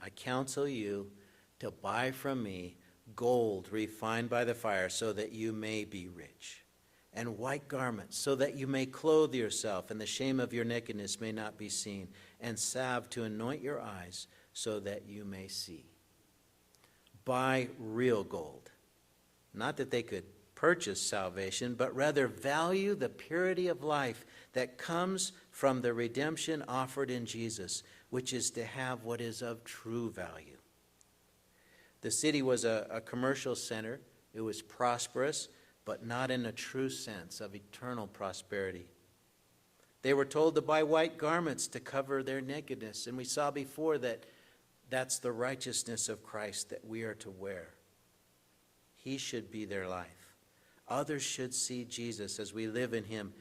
I counsel you to buy from me gold refined by the fire, so that you may be rich, and white garments, so that you may clothe yourself, and the shame of your nakedness may not be seen, and salve to anoint your eyes, so that you may see. Buy real gold. Not that they could purchase salvation, but rather value the purity of life that comes from the redemption offered in Jesus, which is to have what is of true value. The city was a commercial center. It was prosperous, but not in a true sense of eternal prosperity. They were told to buy white garments to cover their nakedness, and we saw before that that's the righteousness of Christ that we are to wear. He should be their life. Others should see Jesus as we live in him.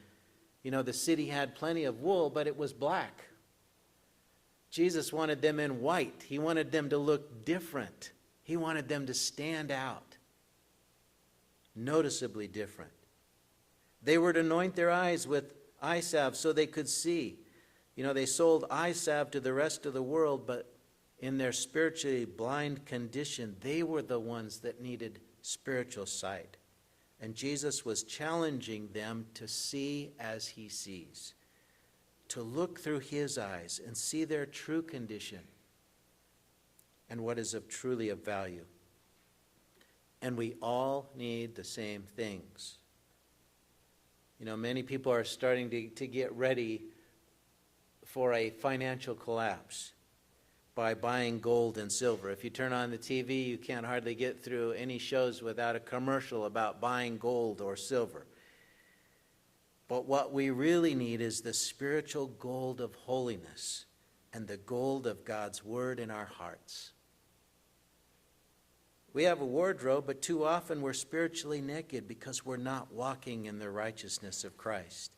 You know, the city had plenty of wool, but it was black. Jesus wanted them in white. He wanted them to look different. He wanted them to stand out, noticeably different. They were to anoint their eyes with eye salve so they could see. You know, they sold eye salve to the rest of the world, but in their spiritually blind condition, they were the ones that needed spiritual sight. And Jesus was challenging them to see as he sees, to look through his eyes and see their true condition and what is truly of value. And we all need the same things. You know, many people are starting to get ready for a financial collapse by buying gold and silver. If you turn on the TV, you can't hardly get through any shows without a commercial about buying gold or silver. But what we really need is the spiritual gold of holiness and the gold of God's word in our hearts. We have a wardrobe, but too often we're spiritually naked because we're not walking in the righteousness of Christ.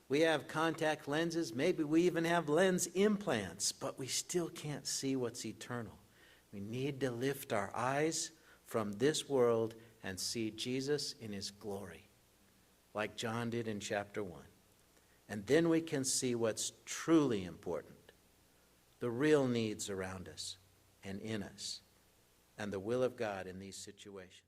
We have contact lenses, maybe we even have lens implants, but we still can't see what's eternal. We need to lift our eyes from this world and see Jesus in his glory, like John did in chapter 1. And then we can see what's truly important, the real needs around us and in us, and the will of God in these situations.